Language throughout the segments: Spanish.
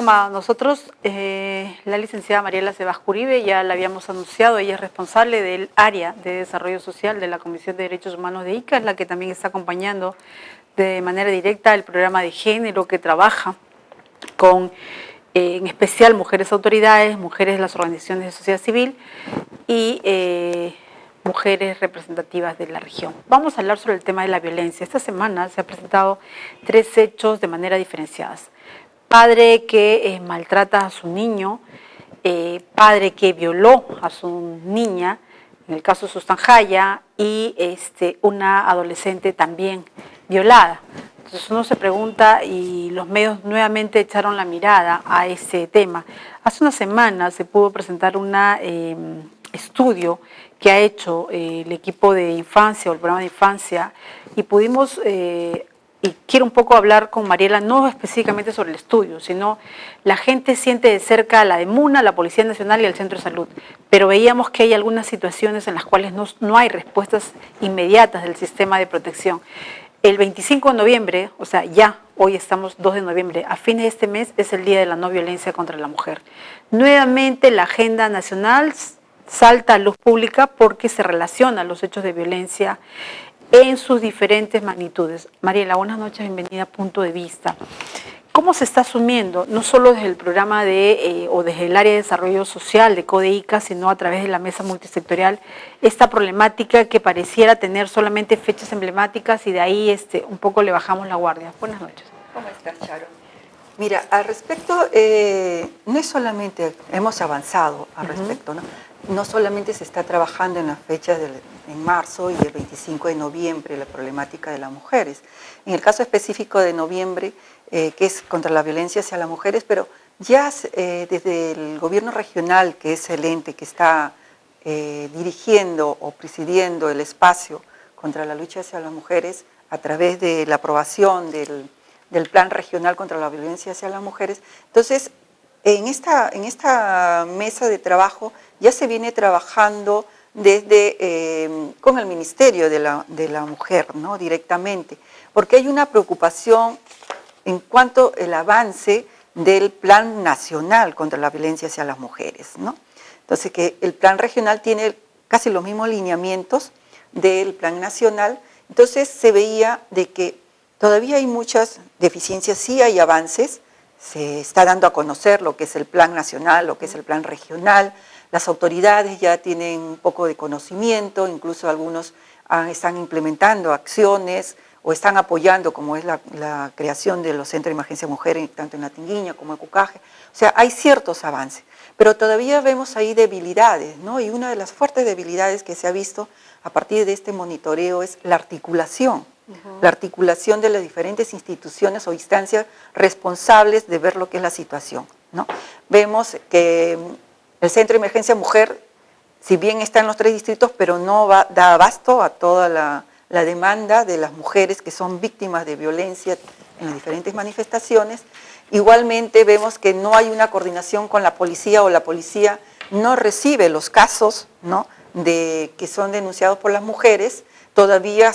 Roma, nosotros, la licenciada Mariela Sebas Uribe, ya la habíamos anunciado, ella es responsable del área de desarrollo social de la Comisión de Derechos Humanos de ICA, es la que también está acompañando de manera directa el programa de género que trabaja con, en especial, mujeres autoridades, mujeres de las organizaciones de sociedad civil y mujeres representativas de la región. Vamos a hablar sobre el tema de la violencia. Esta semana se han presentado 3 hechos de manera diferenciadas. Padre que maltrata a su niño, padre que violó a su niña, en el caso de Sustanjaya, y una adolescente también violada. Entonces uno se pregunta, y los medios nuevamente echaron la mirada a ese tema. Hace una semana se pudo presentar un estudio que ha hecho el equipo de infancia o el programa de infancia, y pudimos, y quiero un poco hablar con Mariela, no específicamente sobre el estudio, sino la gente siente de cerca a la DEMUNA, la Policía Nacional y el Centro de Salud, pero veíamos que hay algunas situaciones en las cuales no hay respuestas inmediatas del sistema de protección. El 25 de noviembre, o sea, ya hoy estamos 2 de noviembre, a fines de este mes es el Día de la No Violencia contra la Mujer. Nuevamente la agenda nacional salta a luz pública porque se relacionan los hechos de violencia en sus diferentes magnitudes. Mariela, buenas noches, bienvenida a Punto de Vista. ¿Cómo se está asumiendo, no solo desde el programa o desde el área de desarrollo social de CODEICA, sino a través de la mesa multisectorial, esta problemática que pareciera tener solamente fechas emblemáticas y de ahí un poco le bajamos la guardia? Buenas noches. ¿Cómo estás, Charo? Mira, al respecto, no es solamente, hemos avanzado al respecto, ¿no? No solamente se está trabajando en las fechas en marzo y el 25 de noviembre la problemática de las mujeres. En el caso específico de noviembre, que es contra la violencia hacia las mujeres, pero ya desde el gobierno regional, que es el ente que está dirigiendo o presidiendo el espacio contra la lucha hacia las mujeres, a través de la aprobación del Plan Regional contra la Violencia hacia las Mujeres. Entonces, en esta mesa de trabajo ya se viene trabajando con el Ministerio de la Mujer, ¿no? Directamente, porque hay una preocupación en cuanto al avance del Plan Nacional contra la Violencia hacia las Mujeres, ¿no? Entonces, que el Plan Regional tiene casi los mismos lineamientos del Plan Nacional, entonces se veía de que todavía hay muchas deficiencias, sí hay avances, se está dando a conocer lo que es el Plan Nacional, lo que es el Plan Regional, las autoridades ya tienen un poco de conocimiento, incluso algunos están implementando acciones o están apoyando, como es la creación de los centros de emergencia mujer, tanto en La Tinguiña como en Cucaje. O sea, hay ciertos avances, pero todavía vemos ahí debilidades, ¿no? Y una de las fuertes debilidades que se ha visto a partir de este monitoreo es la articulación. La articulación de las diferentes instituciones o instancias responsables de ver lo que es la situación, ¿no? Vemos que el Centro de Emergencia Mujer, si bien está en los 3 distritos, pero no da abasto a toda la demanda de las mujeres que son víctimas de violencia en las diferentes manifestaciones. Igualmente vemos que no hay una coordinación con la policía, o la policía no recibe los casos, ¿no?, que son denunciados por las mujeres. Todavía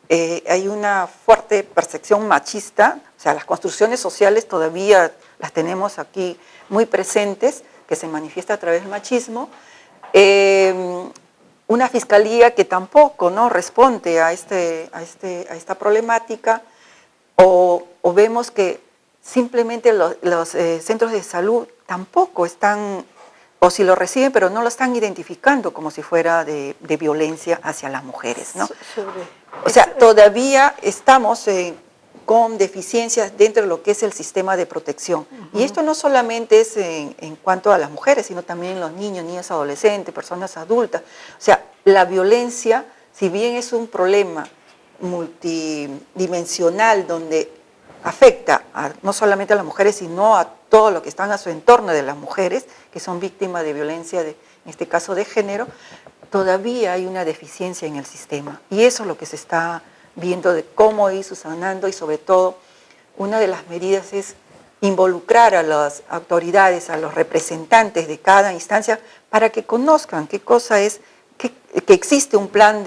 hay una fuerte percepción machista, o sea, las construcciones sociales todavía las tenemos aquí muy presentes, que se manifiesta a través del machismo. Una fiscalía que tampoco, ¿no?, responde a esta problemática, o vemos que simplemente los centros de salud tampoco están, o si lo reciben, pero no lo están identificando como si fuera de violencia hacia las mujeres, ¿no? O sea, todavía estamos con deficiencias dentro de lo que es el sistema de protección. Y esto no solamente es en cuanto a las mujeres, sino también los niños, niñas, adolescentes, personas adultas. O sea, la violencia, si bien es un problema multidimensional donde afecta no solamente a las mujeres, sino a todo lo que están a su entorno de las mujeres, que son víctimas de violencia, en este caso de género, todavía hay una deficiencia en el sistema. Y eso es lo que se está viendo de cómo ir subsanando, y sobre todo, una de las medidas es involucrar a las autoridades, a los representantes de cada instancia, para que conozcan qué cosa es, que existe un plan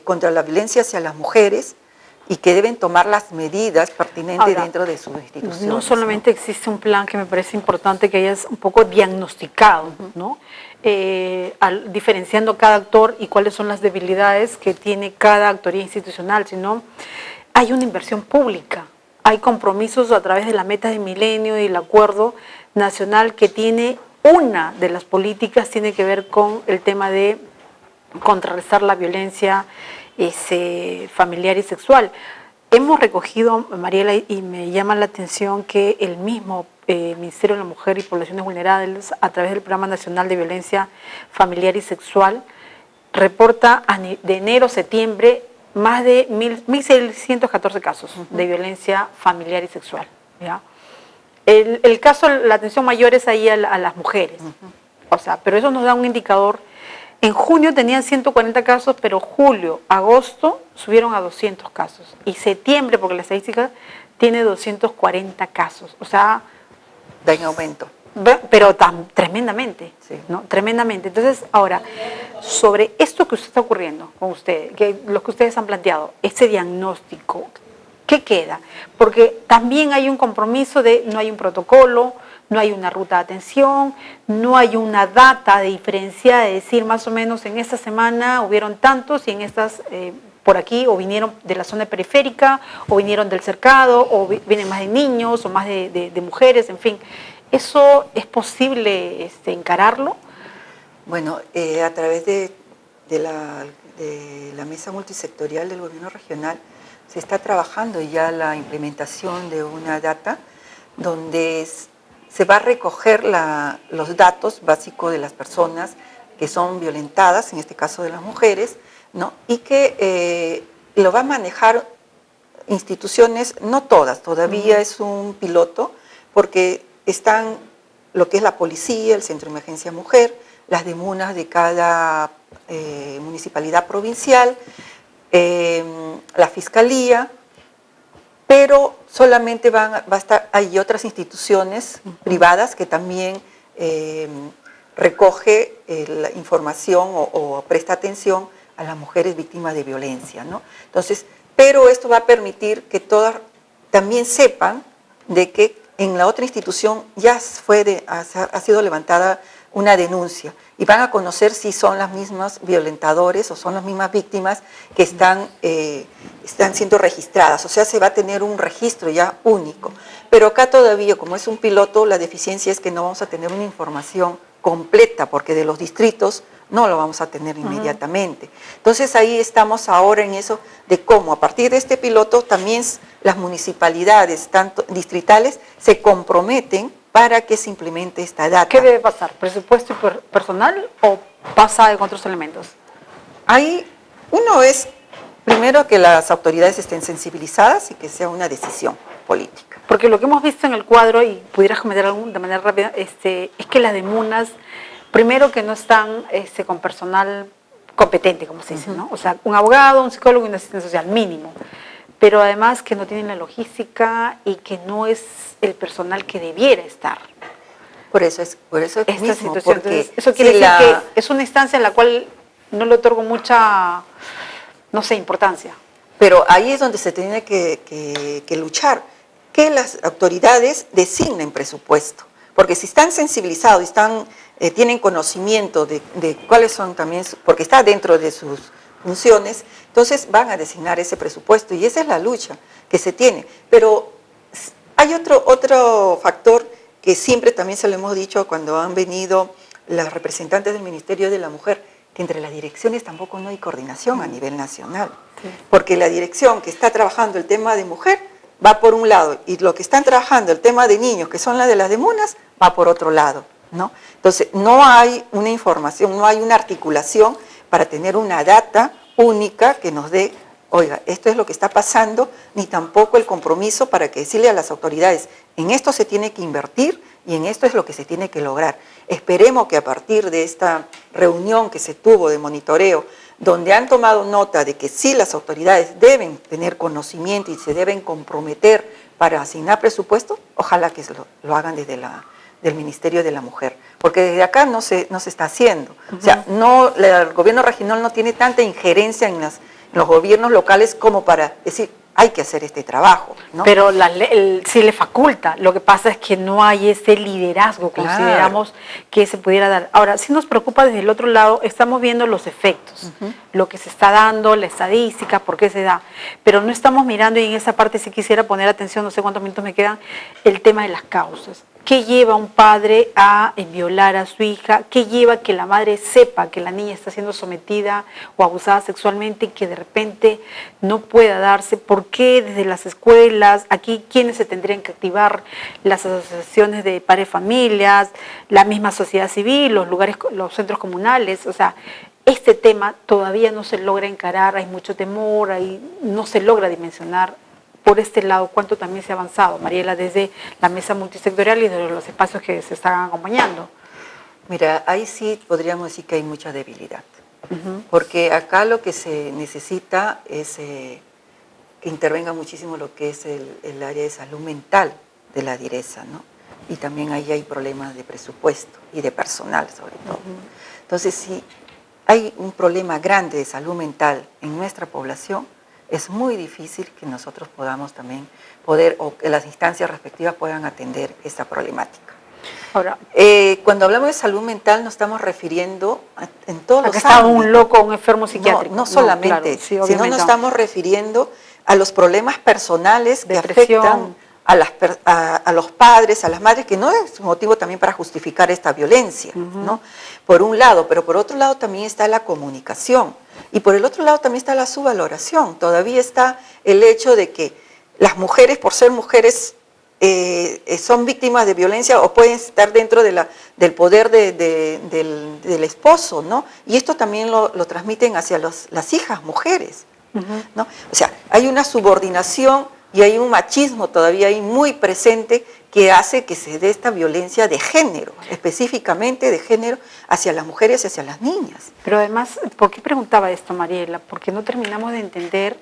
contra la violencia hacia las mujeres, y que deben tomar las medidas pertinentes Ahora, dentro de sus instituciones. No solamente existe un plan que me parece importante que hayas un poco diagnosticado, ¿no? Diferenciando cada actor y cuáles son las debilidades que tiene cada actoría institucional, sino hay una inversión pública, hay compromisos a través de la meta de milenio y el acuerdo nacional que tiene una de las políticas, tiene que ver con el tema de contrarrestar la violencia familiar y sexual. Hemos recogido, Mariela, y me llama la atención que el mismo Ministerio de la Mujer y Poblaciones Vulnerables, a través del Programa Nacional de Violencia Familiar y Sexual, reporta de enero a septiembre más de 1.614 casos de violencia familiar y sexual. ¿Ya? El caso, la atención mayor es ahí a las mujeres, o sea, pero eso nos da un indicador. En junio tenían 140 casos, pero julio, agosto subieron a 200 casos. Y septiembre, porque la estadística tiene 240 casos. O sea... Da en aumento. Pero tremendamente, sí. ¿no? Tremendamente. Entonces, ahora, sobre esto que está ocurriendo con ustedes, lo que ustedes han planteado, ese diagnóstico, ¿qué queda? Porque también hay un compromiso de no hay un protocolo, no hay una ruta de atención, no hay una data de diferencia, de decir más o menos en esta semana hubieron tantos y en estas por aquí o vinieron de la zona periférica o vinieron del cercado o vienen más de niños o más de mujeres, en fin. ¿Eso es posible encararlo? Bueno, a través de la mesa multisectorial del gobierno regional se está trabajando ya la implementación de una data donde se va a recoger los datos básicos de las personas que son violentadas, en este caso de las mujeres, ¿no? Y que lo va a manejar instituciones, no todas, todavía es un piloto, porque están lo que es la policía, el Centro de Emergencia Mujer, las demunas de cada municipalidad provincial, la Fiscalía, pero solamente hay otras instituciones privadas que también recoge la información o presta atención a las mujeres víctimas de violencia, ¿no? Entonces, pero esto va a permitir que todas también sepan de que en la otra institución ya ha sido levantada una denuncia y van a conocer si son las mismas violentadores o son las mismas víctimas que están siendo registradas. O sea, se va a tener un registro ya único. Pero acá todavía, como es un piloto, la deficiencia es que no vamos a tener una información completa, porque de los distritos no lo vamos a tener inmediatamente. Entonces ahí estamos ahora en eso de cómo a partir de este piloto también las municipalidades, tanto distritales, se comprometen para que se implemente esta data. ¿Qué debe pasar? ¿Presupuesto y personal o pasa con otros elementos? Ahí uno es, primero, que las autoridades estén sensibilizadas y que sea una decisión política. Porque lo que hemos visto en el cuadro, y pudieras comentar de manera rápida, es que las demunas, primero que no están con personal competente, como se dice, ¿no? O sea, un abogado, un psicólogo y un asistente social mínimo. Pero además que no tienen la logística y que no es el personal que debiera estar. Por eso es esta mismo, situación. porque entonces, eso quiere decir que es una instancia en la cual no le otorgo mucha, no sé, importancia. Pero ahí es donde se tiene que luchar, que las autoridades designen presupuesto. Porque si están sensibilizados y tienen conocimiento de cuáles son también, porque está dentro de sus funciones, entonces van a designar ese presupuesto y esa es la lucha que se tiene. Pero hay otro factor que siempre también se lo hemos dicho cuando han venido las representantes del Ministerio de la Mujer, que entre las direcciones tampoco no hay coordinación a nivel nacional. Sí. Porque la dirección que está trabajando el tema de mujer va por un lado y lo que están trabajando el tema de niños, que son las de las demunas, va por otro lado, ¿no? Entonces no hay una información, no hay una articulación para tener una data única que nos dé, oiga, esto es lo que está pasando, ni tampoco el compromiso para que decirle a las autoridades, en esto se tiene que invertir y en esto es lo que se tiene que lograr. Esperemos que a partir de esta reunión que se tuvo de monitoreo, donde han tomado nota de que sí las autoridades deben tener conocimiento y se deben comprometer para asignar presupuesto, ojalá que lo hagan desde del Ministerio de la Mujer, porque desde acá no se está haciendo. O sea, el gobierno regional no tiene tanta injerencia en los gobiernos locales como para decir, hay que hacer este trabajo, ¿no? Pero sí le faculta, lo que pasa es que no hay ese liderazgo, consideramos que se pudiera dar. Ahora, sí nos preocupa desde el otro lado, estamos viendo los efectos, lo que se está dando, la estadística, por qué se da, pero no estamos mirando, y en esa parte sí quisiera poner atención, no sé cuántos minutos me quedan, el tema de las causas. ¿Qué lleva a un padre a violar a su hija? ¿Qué lleva a que la madre sepa que la niña está siendo sometida o abusada sexualmente y que de repente no pueda darse? ¿Por qué desde las escuelas? Aquí, ¿quiénes se tendrían que activar? Las asociaciones de padres, familias, la misma sociedad civil, los lugares, los centros comunales. O sea, este tema todavía no se logra encarar, hay mucho temor, no se logra dimensionar. Por este lado, ¿cuánto también se ha avanzado, Mariela, desde la mesa multisectorial y de los espacios que se están acompañando? Mira, ahí sí podríamos decir que hay mucha debilidad, porque acá lo que se necesita es que intervenga muchísimo lo que es el área de salud mental de la direza, ¿no? Y también ahí hay problemas de presupuesto y de personal, sobre todo. Entonces, si hay un problema grande de salud mental en nuestra población, es muy difícil que nosotros podamos también o que las instancias respectivas puedan atender esta problemática. Ahora, cuando hablamos de salud mental nos estamos refiriendo en todos los ámbitos. Un loco, un enfermo psiquiátrico. No solamente, claro, sí, sino nos estamos refiriendo a los problemas personales que afectan a los padres, a las madres, que no es motivo también para justificar esta violencia, ¿no? Por un lado, pero por otro lado también está la comunicación. Y por el otro lado también está la subvaloración. Todavía está el hecho de que las mujeres, por ser mujeres, son víctimas de violencia o pueden estar dentro del poder del esposo, ¿no? Y esto también lo transmiten hacia las hijas mujeres, ¿no? O sea, hay una subordinación y hay un machismo todavía ahí muy presente que hace que se dé esta violencia de género, específicamente de género hacia las mujeres y hacia las niñas. Pero además, ¿por qué preguntaba esto, Mariela? Porque no terminamos de entender,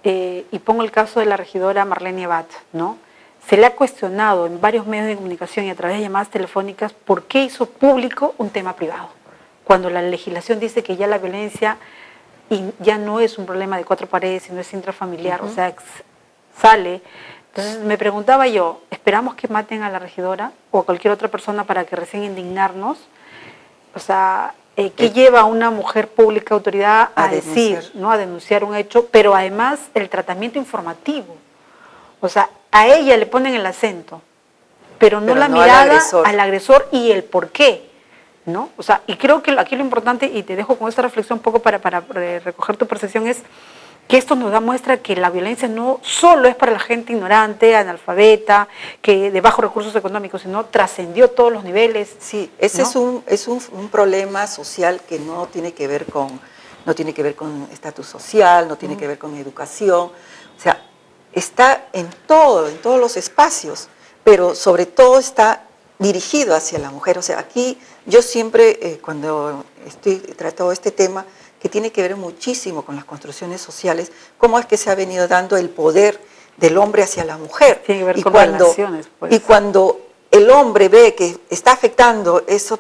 y pongo el caso de la regidora Marlene Abad, ¿no? Se le ha cuestionado en varios medios de comunicación y a través de llamadas telefónicas por qué hizo público un tema privado, cuando la legislación dice que ya la violencia ya no es un problema de cuatro paredes, sino es intrafamiliar, o sea, sale. Entonces me preguntaba yo, ¿esperamos que maten a la regidora o a cualquier otra persona para que recién indignarnos? O sea, ¿qué lleva a una mujer pública, autoridad, a decir, ¿no? A denunciar un hecho, pero además el tratamiento informativo? O sea, a ella le ponen el acento, pero no la mirada al agresor y el por qué, ¿no? O sea, y creo que aquí lo importante, y te dejo con esta reflexión un poco para recoger tu percepción, es que esto nos da muestra que la violencia no solo es para la gente ignorante, analfabeta, que de bajos recursos económicos, sino trascendió todos los niveles. Sí, ese ¿no? es un problema social que no tiene que ver con estatus social, no tiene que ver con educación, o sea, está en todos los espacios, pero sobre todo está dirigido hacia la mujer. O sea, aquí yo siempre, cuando trato este tema, que tiene que ver muchísimo con las construcciones sociales, cómo es que se ha venido dando el poder del hombre hacia la mujer. Tiene que ver con relaciones, pues. Y cuando el hombre ve que está afectando esa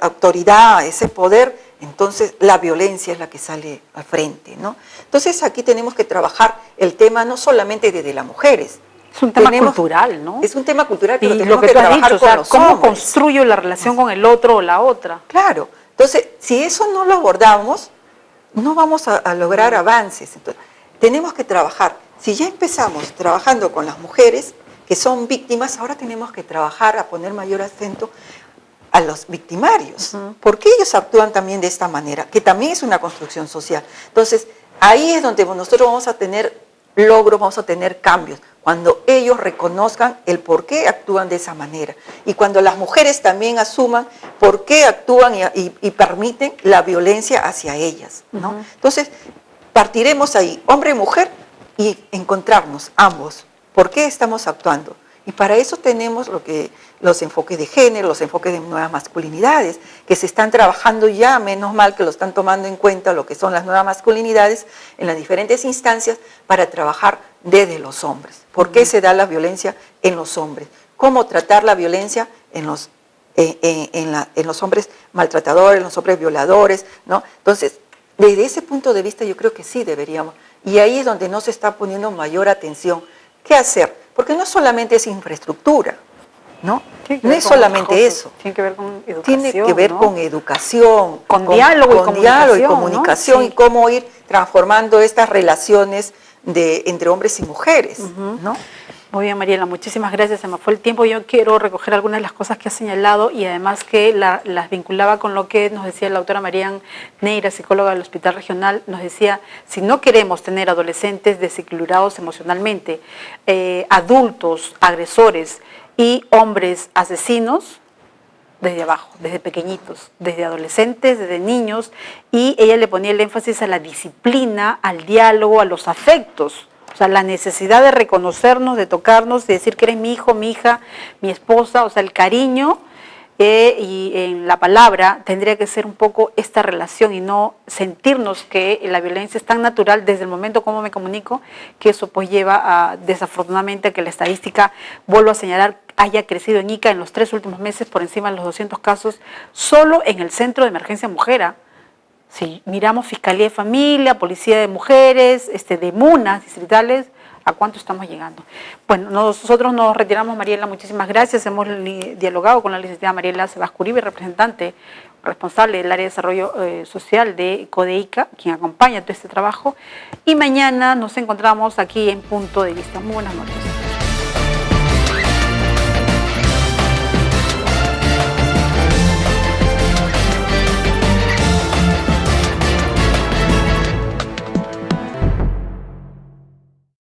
autoridad, ese poder, entonces la violencia es la que sale al frente, ¿no? Entonces aquí tenemos que trabajar el tema no solamente desde las mujeres. Es un tema cultural, ¿no? Es un tema cultural, pero tenemos que trabajar con los hombres. ¿Cómo construyo la relación con el otro o la otra? Claro. Entonces, si eso no lo abordamos, no vamos a lograr avances. Entonces, tenemos que trabajar. Si ya empezamos trabajando con las mujeres que son víctimas, ahora tenemos que trabajar a poner mayor acento a los victimarios. Porque ellos actúan también de esta manera, que también es una construcción social. Entonces, ahí es donde nosotros vamos a tener logros, vamos a tener cambios, cuando ellos reconozcan el por qué actúan de esa manera y cuando las mujeres también asuman por qué actúan y permiten la violencia hacia ellas, ¿no? Entonces, partiremos ahí, hombre y mujer, y encontrarnos ambos, por qué estamos actuando. Y para eso tenemos los enfoques de género, los enfoques de nuevas masculinidades, que se están trabajando ya, menos mal que lo están tomando en cuenta lo que son las nuevas masculinidades en las diferentes instancias para trabajar desde los hombres. ¿Por qué se da la violencia en los hombres? ¿Cómo tratar la violencia en los hombres maltratadores, en los hombres violadores, ¿no? Entonces, desde ese punto de vista yo creo que sí deberíamos Y ahí es donde no se está poniendo mayor atención. ¿Qué hacer? Porque no solamente es infraestructura, ¿no? No es solamente eso. Tiene que ver con educación. Tiene que ver, ¿no?, con educación, con diálogo y comunicación, ¿no? Sí. Y cómo ir transformando estas relaciones entre hombres y mujeres, ¿no? Muy bien, Mariela, muchísimas gracias. Se me fue el tiempo. Yo quiero recoger algunas de las cosas que has señalado y además que las vinculaba con lo que nos decía la doctora Marian Neira, psicóloga del Hospital Regional. Nos decía, si no queremos tener adolescentes desequilibrados emocionalmente, adultos agresores y hombres asesinos, desde abajo, desde pequeñitos, desde adolescentes, desde niños, y ella le ponía el énfasis a la disciplina, al diálogo, a los afectos. O sea, la necesidad de reconocernos, de tocarnos, de decir que eres mi hijo, mi hija, mi esposa, o sea, el cariño y en la palabra tendría que ser un poco esta relación y no sentirnos que la violencia es tan natural desde el momento como me comunico, que eso pues lleva desafortunadamente a que la estadística, vuelvo a señalar, haya crecido en Ica en los 3 últimos meses por encima de los 200 casos, solo en el Centro de Emergencia Mujer. Si miramos Fiscalía de Familia, Policía de Mujeres, de MUNAS distritales, ¿a cuánto estamos llegando? Bueno, nosotros nos retiramos, Mariela, muchísimas gracias. Hemos dialogado con la licenciada Mariela Sebascuribe, representante responsable del área de desarrollo social de CODEICA, quien acompaña todo este trabajo. Y mañana nos encontramos aquí en Punto de Vista. Muy buenas noches.